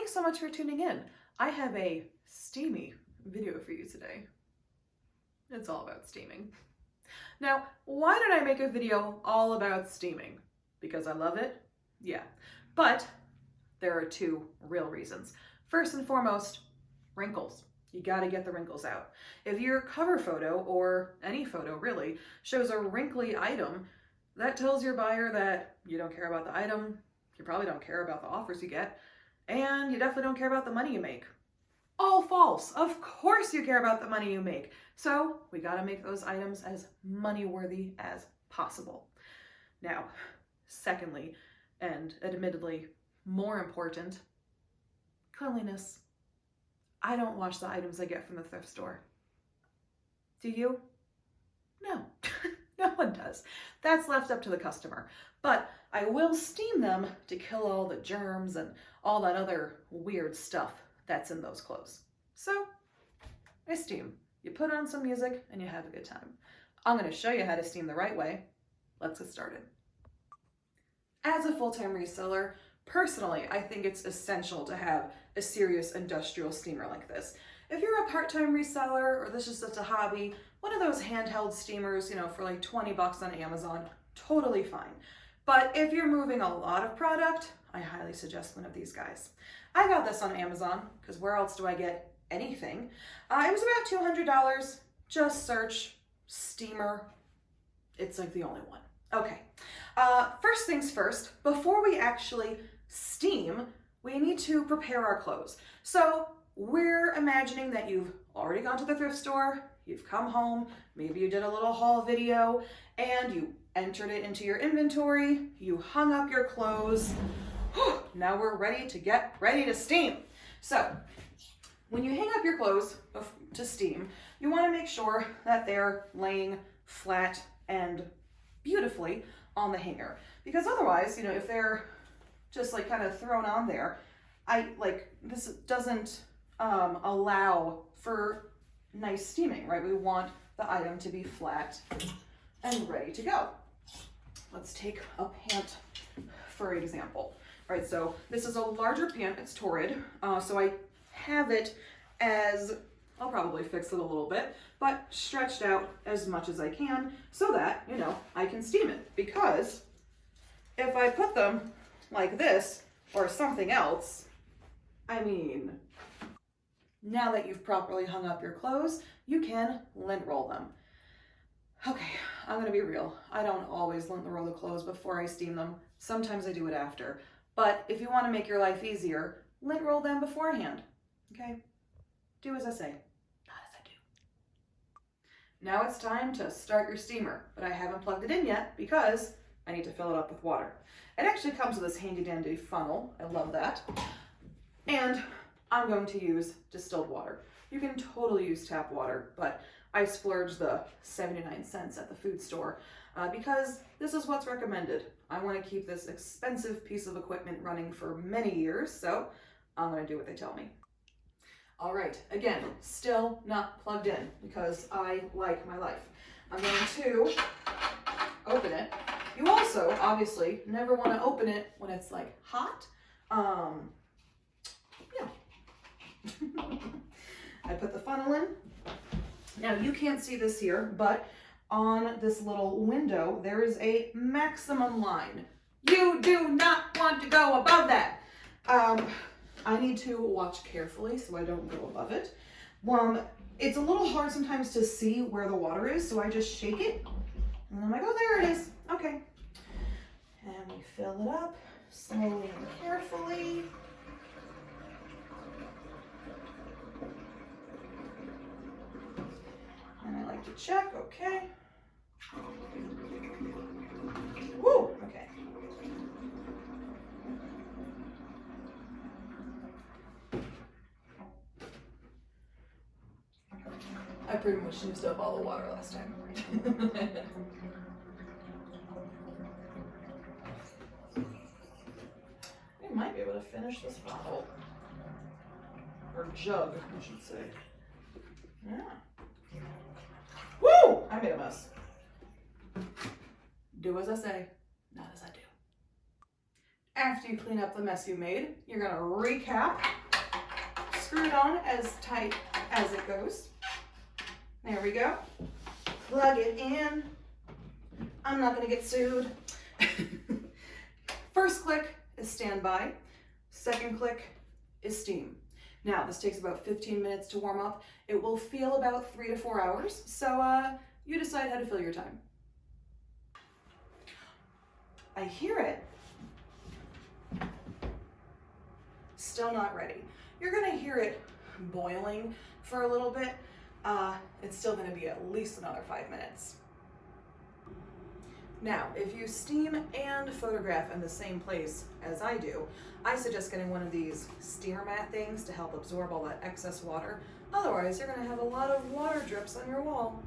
Thanks so much for tuning in. I have a steamy video for you today. It's all about steaming. Now, why did I make a video all about steaming? Because I love it? Yeah. But there are two real reasons. First and foremost, wrinkles. You gotta get the wrinkles out. If your cover photo, or any photo really, shows a wrinkly item, that tells your buyer that you don't care about the item, you probably don't care about the offers you get, and you definitely don't care about the money you make. All false. Of course you care about the money you make. So we gotta make those items as money-worthy as possible. Now, secondly, and admittedly more important, cleanliness. I don't wash the items I get from the thrift store. Do you? No, no one does. That's left up to the customer. But I will steam them to kill all the germs and all that other weird stuff that's in those clothes. So I steam. You put on some music and you have a good time. I'm going to show you how to steam the right way. Let's get started. As a full-time reseller, personally, I think it's essential to have a serious industrial steamer like this. If you're a part-time reseller or this is just a hobby, one of those handheld steamers, for like 20 bucks on Amazon, totally fine. But if you're moving a lot of product, I highly suggest one of these guys. I got this on Amazon because where else do I get anything? It was about $200. Just search steamer. It's like the only one. Okay. First things first, before we actually steam, we need to prepare our clothes. So we're imagining that you've already gone to the thrift store, you've come home, maybe you did a little haul video, and you entered it into your inventory, you hung up your clothes. Now we're ready to steam. So when you hang up your clothes to steam, you want to make sure that they're laying flat and beautifully on the hanger. Because otherwise, if they're just like kind of thrown on there, this doesn't allow for nice steaming, right? We want the item to be flat and ready to go. Let's take a pant for example. All right, so this is a larger pant, it's torrid, so I have it as, I'll probably fix it a little bit, but stretched out as much as I can so that, I can steam it. Because if I put them like this or something else, now that you've properly hung up your clothes, you can lint roll them. Okay, I'm gonna be real. I don't always lint roll the clothes before I steam them. Sometimes I do it after. But if you want to make your life easier, lint roll them beforehand. Okay? Do as I say, not as I do. Now it's time to start your steamer, but I haven't plugged it in yet because I need to fill it up with water. It actually comes with this handy dandy funnel. I love that. And I'm going to use distilled water. You can totally use tap water, but I splurged the 79 cents at the food store because this is what's recommended. I want to keep this expensive piece of equipment running for many years, so I'm going to do what they tell me. All right, again, still not plugged in because I like my life. I'm going to open it. You also, obviously, never want to open it when it's like hot. Yeah. I put the funnel in. Now you can't see this here, but on this little window, there is a maximum line. You do not want to go above that. I need to watch carefully so I don't go above it. It's a little hard sometimes to see where the water is, so I just shake it. And I'm like, oh, there it is. Okay. And we fill it up slowly and carefully. And I like to check, okay. Woo, okay. I pretty much used up all the water last time. I might be able to finish this bottle. Or jug, I should say. Yeah. Woo! I made a mess. Do as I say, not as I do. After you clean up the mess you made, you're gonna recap, screw it on as tight as it goes. There we go. Plug it in. I'm not gonna get sued. First click is standby. Second click is steam. Now, this takes about 15 minutes to warm up. It will feel about 3 to 4 hours, so you decide how to fill your time. I hear it. Still not ready. You're gonna hear it boiling for a little bit. It's still gonna be at least another 5 minutes. Now, if you steam and photograph in the same place as I do, I suggest getting one of these steamer mat things to help absorb all that excess water. Otherwise, you're gonna have a lot of water drips on your wall.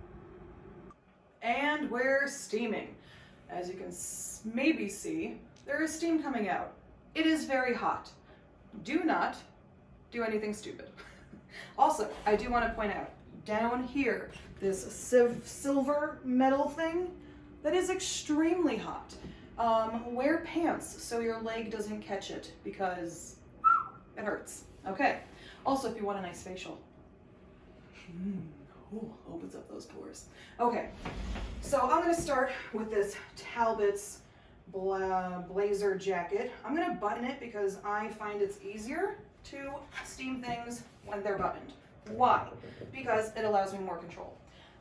And we're steaming. As you can maybe see, there is steam coming out. It is very hot. Do not do anything stupid. Also, I do want to point out, down here, this silver metal thing, that is extremely hot. Wear pants so your leg doesn't catch it because it hurts. Okay. Also, if you want a nice facial. Opens up those pores. Okay, so I'm gonna start with this Talbot's blazer jacket. I'm gonna button it because I find it's easier to steam things when they're buttoned. Why? Because it allows me more control.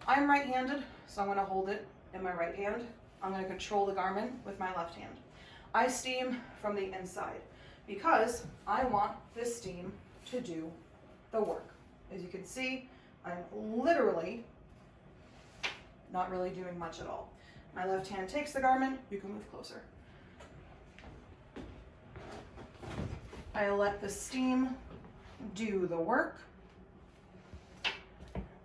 I'm right-handed, so I'm gonna hold it in my right hand. I'm gonna control the garment with my left hand. I steam from the inside because I want this steam to do the work. As you can see, I'm literally not really doing much at all. My left hand takes the garment. You can move closer. I let the steam do the work,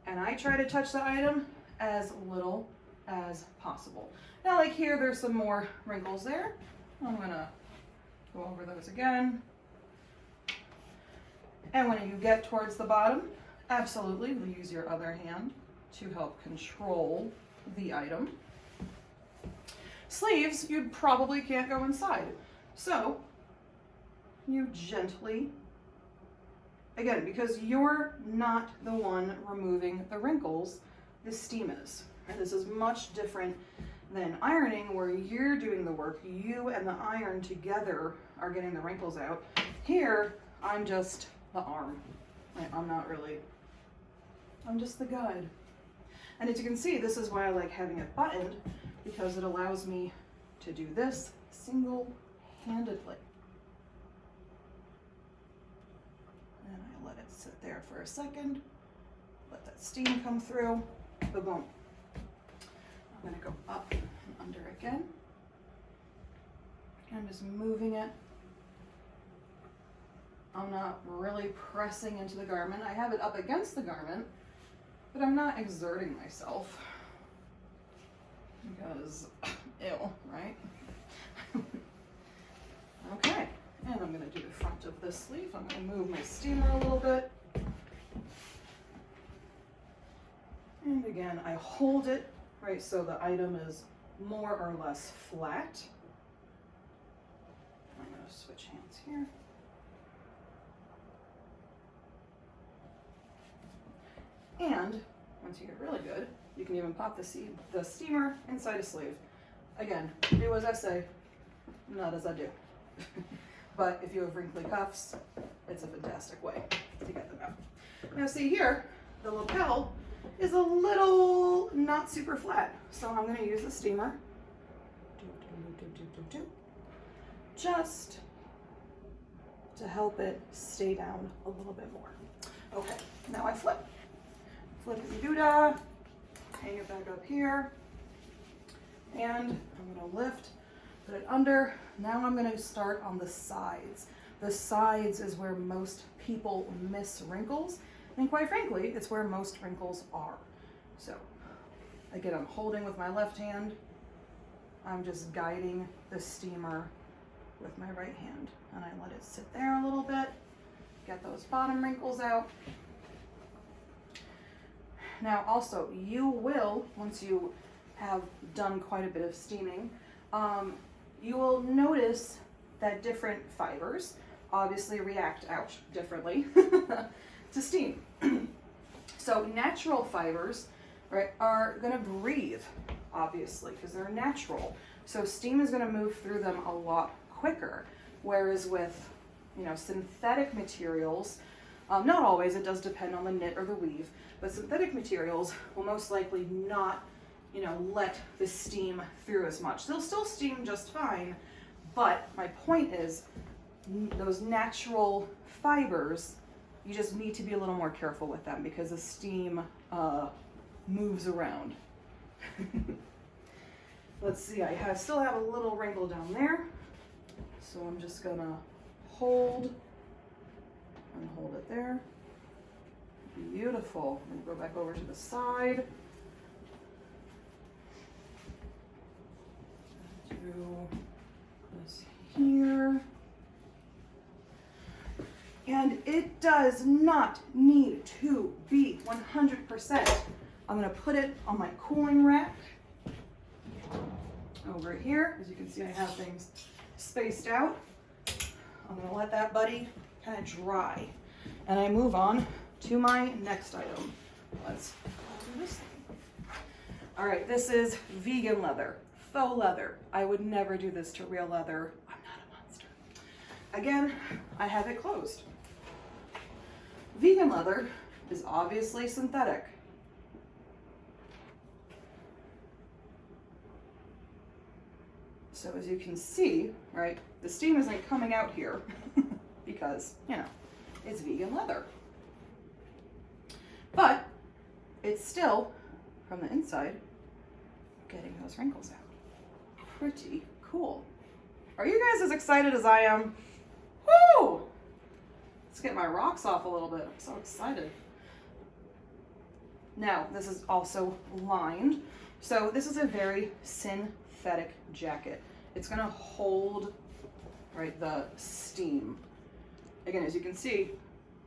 and I try to touch the item as little as possible. Now, like here, there's some more wrinkles there. I'm gonna go over those again. And when you get towards the bottom, absolutely, use your other hand to help control the item. Sleeves, you probably can't go inside. So, you gently, again, because you're not the one removing the wrinkles, the steam is. And this is much different than ironing, where you're doing the work. You and the iron together are getting the wrinkles out. Here, I'm just the arm. I'm not really, I'm just the guide. And as you can see, this is why I like having it buttoned, because it allows me to do this single-handedly. And I let it sit there for a second, let that steam come through, boom. I'm gonna go up and under again. I'm just moving it. I'm not really pressing into the garment. I have it up against the garment, but I'm not exerting myself because, ew, right? Okay, and I'm gonna do the front of this sleeve. I'm gonna move my steamer a little bit. And again, I hold it, right, so the item is more or less flat. I'm gonna switch hands here. And once you get really good, you can even pop the steamer inside a sleeve. Again, do as I say, not as I do. But if you have wrinkly cuffs, it's a fantastic way to get them out. Now see here, the lapel is a little not super flat. So I'm gonna use the steamer, just to help it stay down a little bit more. Okay, now I flip. Flippity-doo-dah, hang it back up here, and I'm gonna lift, put it under. Now I'm gonna start on the sides. The sides is where most people miss wrinkles, and quite frankly, it's where most wrinkles are. So, again, I'm holding with my left hand. I'm just guiding the steamer with my right hand, and I let it sit there a little bit, get those bottom wrinkles out. Now also, you will, once you have done quite a bit of steaming, you will notice that different fibers obviously react, ouch, differently to steam. So natural fibers, right, are gonna breathe, obviously, because they're natural. So steam is gonna move through them a lot quicker. Whereas with, synthetic materials, not always, it does depend on the knit or the weave, but synthetic materials will most likely not, let the steam through as much. They'll still steam just fine, but my point is, those natural fibers, you just need to be a little more careful with them because the steam moves around. Let's see, I still have a little wrinkle down there, so I'm just gonna hold it there. Beautiful. I'm gonna go back over to the side. Do this here. And it does not need to be 100%. I'm gonna put it on my cooling rack over here. As you can see, I have things spaced out. I'm gonna let that buddy kind of dry. And I move on to my next item. Let's do this thing. All right, this is vegan leather, faux leather. I would never do this to real leather. I'm not a monster. Again, I have it closed. Vegan leather is obviously synthetic. So as you can see, right, the steam isn't coming out here because, it's vegan leather. But it's still, from the inside, getting those wrinkles out. Pretty cool. Are you guys as excited as I am? Woo! Let's get my rocks off a little bit. I'm so excited. Now, this is also lined. So this is a very synthetic jacket. It's gonna hold, right, the steam. Again, as you can see,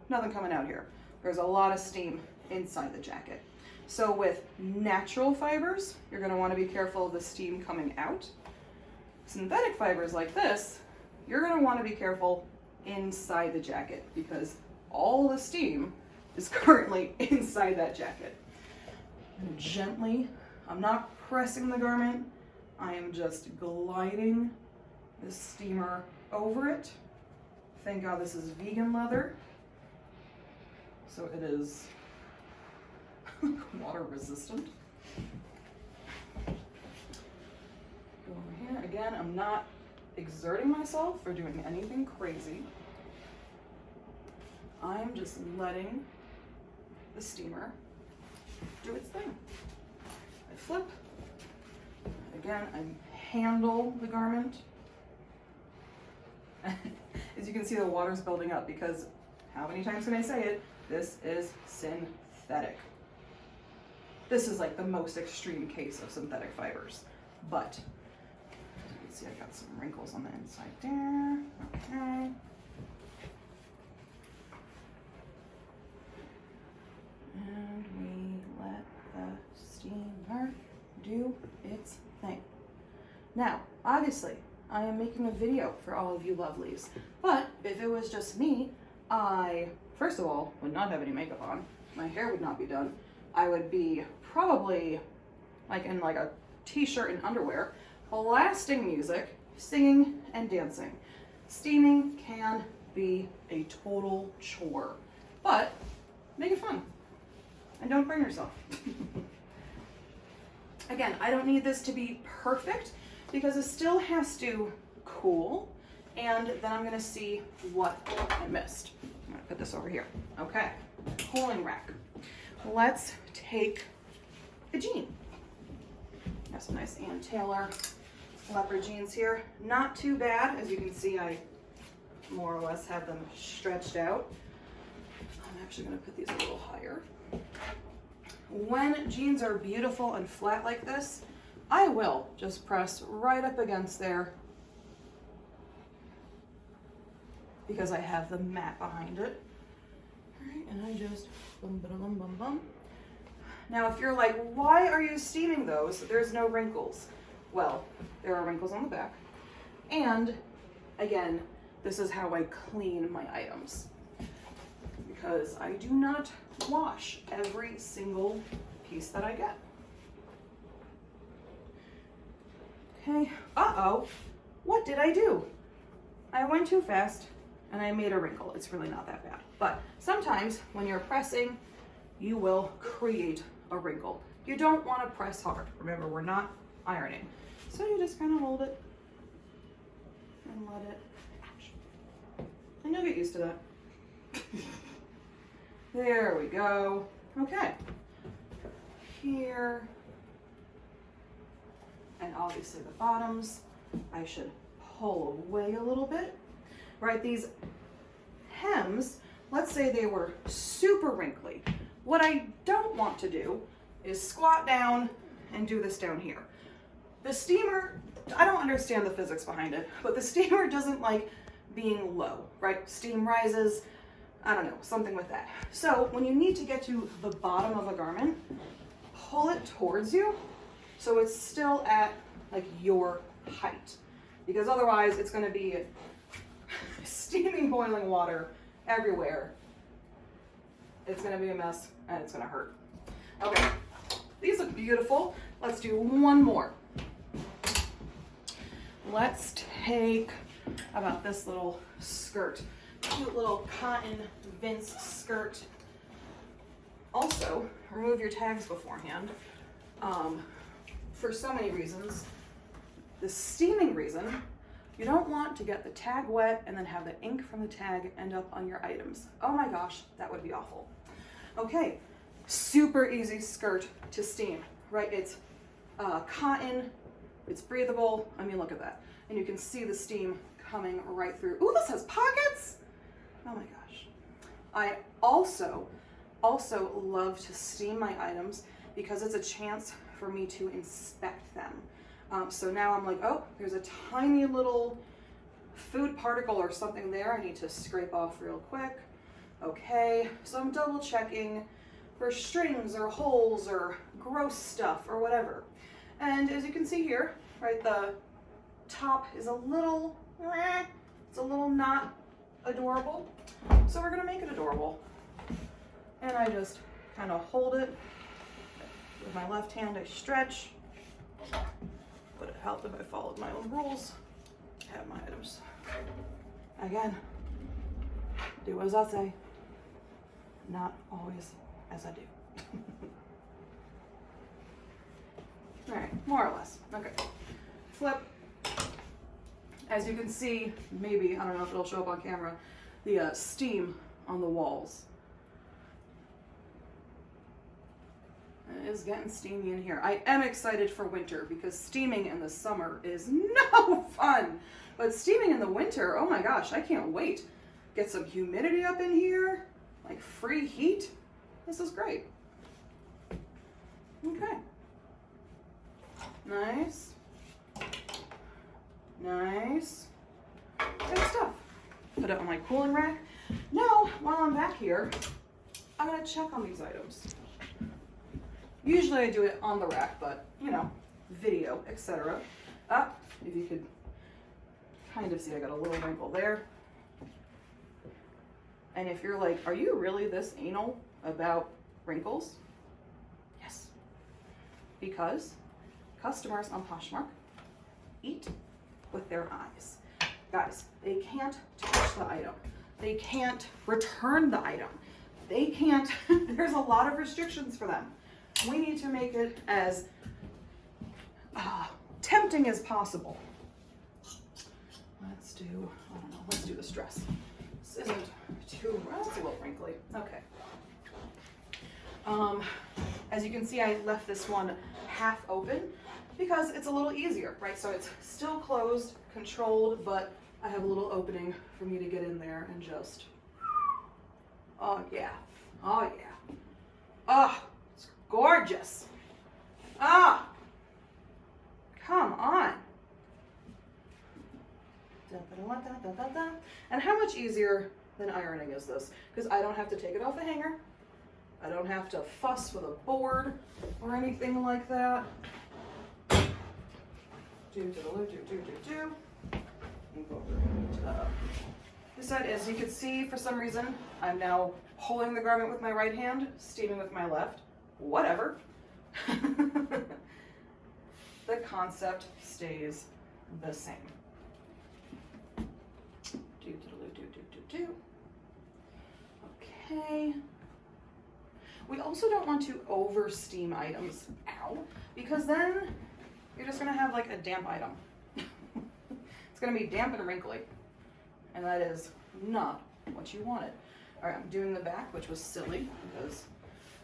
nothing coming out here. There's a lot of steam inside the jacket. So with natural fibers, you're gonna wanna be careful of the steam coming out. Synthetic fibers like this, you're gonna wanna be careful inside the jacket because all the steam is currently inside that jacket. And gently, I'm not pressing the garment, I am just gliding the steamer over it. Thank God this is vegan leather, so it is water resistant. Go over here. Again, I'm not exerting myself or doing anything crazy. I'm just letting the steamer do its thing. I flip. Again, I handle the garment. As you can see, the water's building up because how many times can I say it? This is synthetic. This is like the most extreme case of synthetic fibers. But as you can see, I got some wrinkles on the inside there. Okay. And we let the steamer do its thing. Now, obviously, I am making a video for all of you lovelies, but if it was just me, I, first of all, would not have any makeup on. My hair would not be done. I would be probably like in like a t-shirt and underwear, blasting music, singing and dancing. Steaming can be a total chore, but make it fun and don't burn yourself. Again, I don't need this to be perfect because it still has to cool, and then I'm gonna see what I missed. I'm gonna put this over here. Okay, cooling rack. Let's take a jean. I have some nice Ann Taylor leopard jeans here. Not too bad. As you can see, I more or less have them stretched out. I'm actually gonna put these a little higher. When jeans are beautiful and flat like this, I will just press right up against there because I have the mat behind it. All right, and I just bum, bum, bum, bum. Now, if you're like, why are you steaming those? There's no wrinkles. Well, there are wrinkles on the back, and again, this is how I clean my items, because I do not wash every single piece that I get. Okay, uh-oh, what did I do? I went too fast and I made a wrinkle. It's really not that bad. But sometimes when you're pressing, you will create a wrinkle. You don't want to press hard. Remember, we're not ironing. So you just kind of hold it and let it, and you'll get used to that. There we go. Okay. Here. And obviously the bottoms, I should pull away a little bit, right? These hems, let's say they were super wrinkly. What I don't want to do is squat down and do this down here. The steamer, I don't understand the physics behind it, but the steamer doesn't like being low, right? Steam rises, I don't know, something with that. So when you need to get to the bottom of a garment, pull it towards you so it's still at like your height, because otherwise it's going to be steaming boiling water everywhere. It's going to be a mess and it's going to hurt. Okay, these look beautiful. Let's do one more. Let's take about this little skirt, cute little cotton Vince skirt. Also, remove your tags beforehand. For so many reasons. The steaming reason, you don't want to get the tag wet and then have the ink from the tag end up on your items. Oh my gosh, that would be awful. Okay, super easy skirt to steam, right? It's cotton, it's breathable. I mean, look at that. And you can see the steam coming right through. Ooh, this has pockets. Oh my gosh. I also love to steam my items because it's a chance for me to inspect them. So now I'm like, oh, there's a tiny little food particle or something there I need to scrape off real quick. Okay, so I'm double checking for strings or holes or gross stuff or whatever. And as you can see here, right, the top is a little, it's a little not adorable. So we're gonna make it adorable. And I just kind of hold it. With my left hand, I stretch. Would it help if I followed my own rules? Have my items. Again, do as I say, not always as I do. All right, more or less. Okay, flip. As you can see, maybe, I don't know if it'll show up on camera, the steam on the walls. It is getting steamy in here. I am excited for winter because steaming in the summer is no fun. But steaming in the winter, oh my gosh, I can't wait. Get some humidity up in here, like free heat. This is great. Okay. Nice. Nice. Good stuff. Put it on my cooling rack. Now, while I'm back here, I'm gonna check on these items. Usually I do it on the rack, but you know, video, etc. If you could kind of see, I got a little wrinkle there. And if you're like, are you really this anal about wrinkles? Yes. Because customers on Poshmark eat with their eyes. Guys, they can't touch the item. They can't return the item. They can't, there's a lot of restrictions for them. We need to make it as tempting as possible. Let's do, I don't know, let's do this dress. This isn't too, well, it's a little wrinkly. Okay. As you can see, I left this one half open because it's a little easier, right? So it's still closed, controlled, but I have a little opening for me to get in there and just, oh yeah, oh yeah. Oh, it's gorgeous. Ah, come on. And how much easier than ironing is this? Because I don't have to take it off the hanger. I don't have to fuss with a board or anything like that. move over to this side. As you can see, for some reason, I'm now holding the garment with my right hand, steaming with my left. Whatever. The concept stays the same. Okay. We also don't want to over steam items, because then you're just gonna have like a damp item. It's gonna be damp and wrinkly, and that is not what you wanted. All right, I'm doing the back, which was silly, because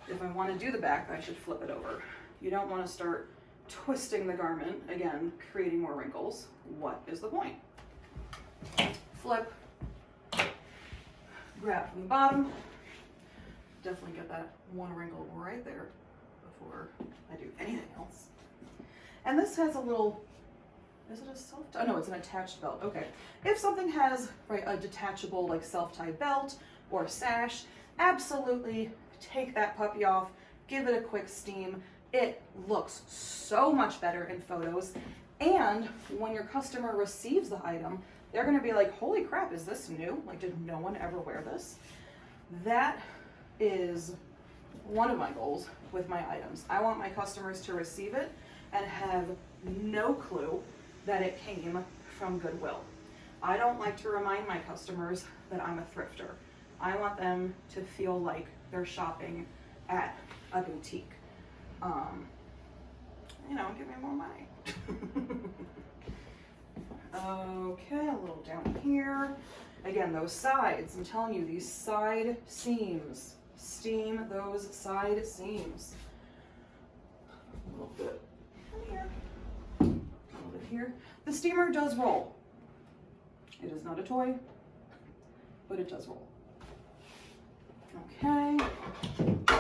if I want to do the back, I should flip it over. You don't want to start twisting the garment, again, creating more wrinkles. What is the point? Flip, grab from the bottom, definitely get that one wrinkle right there before I do anything else. And this has a little, is it a self-tie? Oh no, it's an attached belt. Okay. If something has, right, a detachable like self-tie belt or sash, absolutely take that puppy off, give it a quick steam. It looks so much better in photos. And when your customer receives the item, they're gonna be like, holy crap, is this new? Like, did no one ever wear this? That is one of my goals with my items. I want my customers to receive it and have no clue that it came from Goodwill. I don't like to remind my customers that I'm a thrifter. I want them to feel like they're shopping at a boutique. You know, give me more money. Okay, a little down here. Again, those sides, I'm telling you, these side seams, steam those side seams. A little bit here, a little bit here. The steamer does roll. It is not a toy, but it does roll. Okay,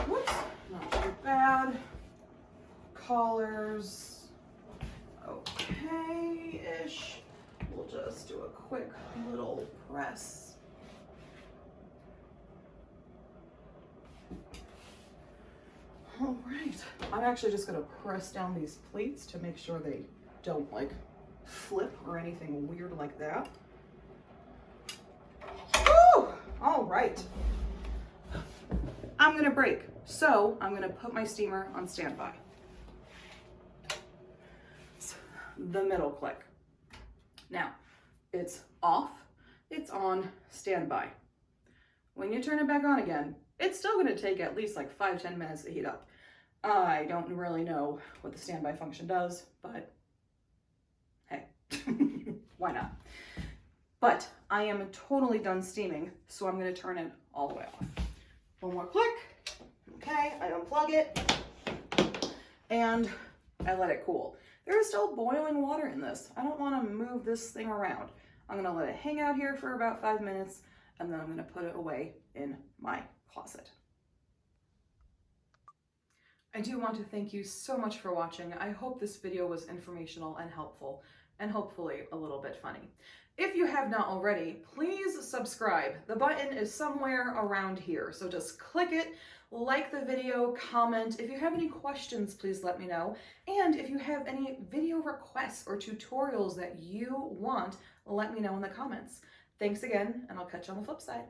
whoops, not too bad. Collars, okay-ish. We'll just do a quick little press. All right, I'm actually just gonna press down these pleats to make sure they don't like flip or anything weird like that. Woo! All right. I'm gonna break, so I'm gonna put my steamer on standby. The middle click. Now, it's off, it's on standby. When you turn it back on again, it's still gonna take at least like 5-10 minutes to heat up. I don't really know what the standby function does, but hey, why not? But I am totally done steaming, so I'm gonna turn it all the way off. One more click. Okay, I unplug it, and I let it cool. There is still boiling water in this. I don't want to move this thing around. I'm going to let it hang out here for about 5 minutes, and then I'm going to put it away in my closet. I do want to thank you so much for watching. I hope this video was informational and helpful, and hopefully a little bit funny. If you have not already, please subscribe. The button is somewhere around here, so just click it, like the video, comment. If you have any questions, please let me know. And if you have any video requests or tutorials that you want, let me know in the comments. Thanks again, and I'll catch you on the flip side.